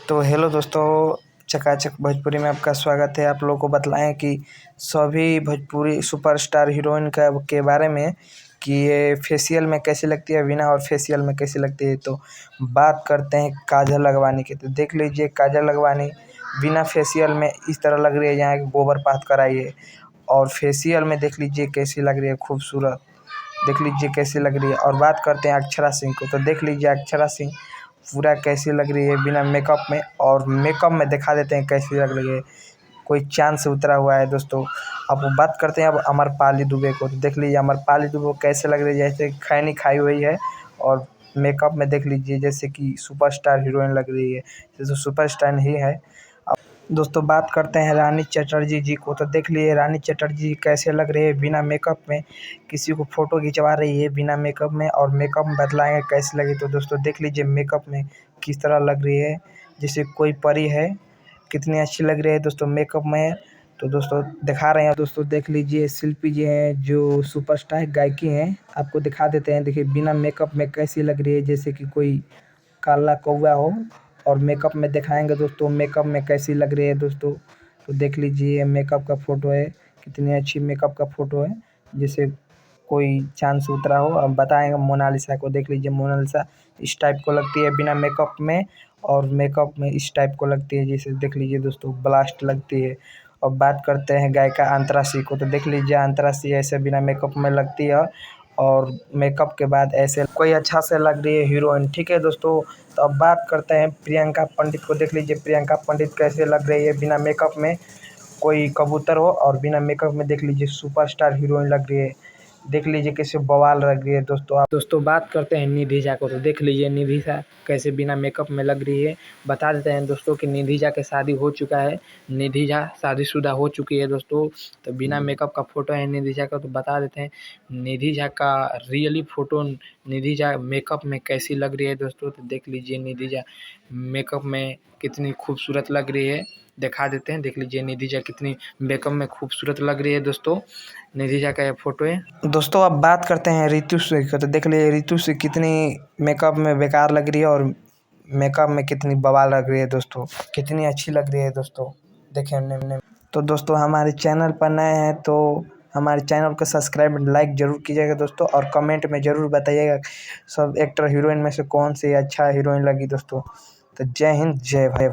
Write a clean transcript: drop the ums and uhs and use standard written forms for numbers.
तो हेलो दोस्तों, चकाचक भोजपुरी में आपका स्वागत है। आप लोगों को बतलाएं कि सभी भोजपुरी सुपरस्टार हीरोइन का के बारे में कि ये फेशियल में कैसी लगती है बिना और फेशियल में कैसी लगती है। तो बात करते हैं काजल लगवानी की। तो देख लीजिए काजल लगवानी बिना फेशियल में इस तरह लग रही है यहाँ के गोबर पात कराई है, और फेशियल में देख लीजिए कैसी लग रही है, खूबसूरत। देख लीजिए कैसी लग रही है। और बात करते हैं अक्षरा सिंह को। तो देख लीजिए अक्षरा सिंह पूरा कैसी लग रही है बिना मेकअप में, और मेकअप में दिखा देते हैं कैसी लग रही है, कोई चाँद से उतरा हुआ है दोस्तों। अब बात करते हैं अब अमरपाली दुबे को। तो देख लीजिए अमरपाली दुबे कैसे लग रही है, जैसे खैनी खाई हुई है, और मेकअप में देख लीजिए जैसे कि सुपरस्टार हीरोइन लग रही है, जैसे सुपरस्टार ही है। दोस्तों बात करते हैं रानी चटर्जी जी को। तो देख लिए रानी चटर्जी कैसे लग रही है बिना मेकअप में, किसी को फ़ोटो खिंचवा रही है बिना मेकअप में, और मेकअप में बतलाएंगे कैसी लगी। तो दोस्तों देख लीजिए मेकअप में किस तरह लग रही है, जैसे कोई परी है, कितनी अच्छी लग रही है दोस्तों मेकअप में। तो दोस्तों दिखा रहे हैं, दोस्तों देख लीजिए शिल्पी जी हैं जो सुपरस्टार गायकी हैं, आपको दिखा देते हैं। देखिए बिना मेकअप में कैसी लग रही है, जैसे कि कोई काला कौवा हो। और मेकअप में दिखाएंगे दोस्तों मेकअप में कैसी लग रही है दोस्तों। तो देख लीजिए मेकअप का फ़ोटो है, कितनी अच्छी मेकअप का फ़ोटो है, जैसे कोई चाँद से उतरा हो। अब बताएंगे मोनालिसा को। देख लीजिए मोनालिसा इस टाइप को लगती है बिना मेकअप में, और मेकअप में इस टाइप को लगती है, जैसे देख लीजिए दोस्तों ब्लास्ट लगती है। और बात करते हैं गायिका अंतरा सिंह को। तो देख लीजिए अंतरा सिंह ऐसे बिना मेकअप में लगती है, और मेकअप के बाद ऐसे कोई अच्छा से लग रही है हीरोइन। ठीक है दोस्तों। तो अब बात करते हैं प्रियंका पंडित को। देख लीजिए प्रियंका पंडित कैसे लग रही है बिना मेकअप में, कोई कबूतर हो, और बिना मेकअप में देख लीजिए सुपरस्टार हीरोइन लग रही है। देख लीजिए कैसे बवाल लग रही है दोस्तों। आप दोस्तों बात करते हैं निधि झा को। तो देख लीजिए निधि झा कैसे बिना मेकअप में लग रही है। बता देते हैं दोस्तों कि निधि झा के शादी हो चुका है, निधि झा शादीशुदा हो चुकी है दोस्तों। तो बिना मेकअप का फ़ोटो है निधि झा का। तो बता देते हैं निधि झा का रियली फ़ोटो, निधि झा मेकअप में कैसी लग रही है दोस्तों। तो देख लीजिए निधि झा मेकअप में कितनी खूबसूरत लग रही है, दिखा देते हैं। देख लीजिए निधि झा कितनी मेकअप में खूबसूरत लग रही है दोस्तों, निधि झा का ये फ़ोटो है दोस्तों। अब बात करते हैं ऋतु सिंह का। तो देख लीजिए ऋतु सिंह कितनी मेकअप में बेकार लग रही है, और मेकअप में कितनी बवाल लग रही है दोस्तों, कितनी अच्छी लग रही है दोस्तों देखने। तो दोस्तों हमारे चैनल पर नए हैं तो हमारे चैनल को सब्सक्राइब लाइक ज़रूर कीजिएगा दोस्तों, और कमेंट में ज़रूर बताइएगा सब एक्टर हीरोइन में से कौन सी अच्छा हीरोइन लगी दोस्तों। तो जय हिंद जय भारत।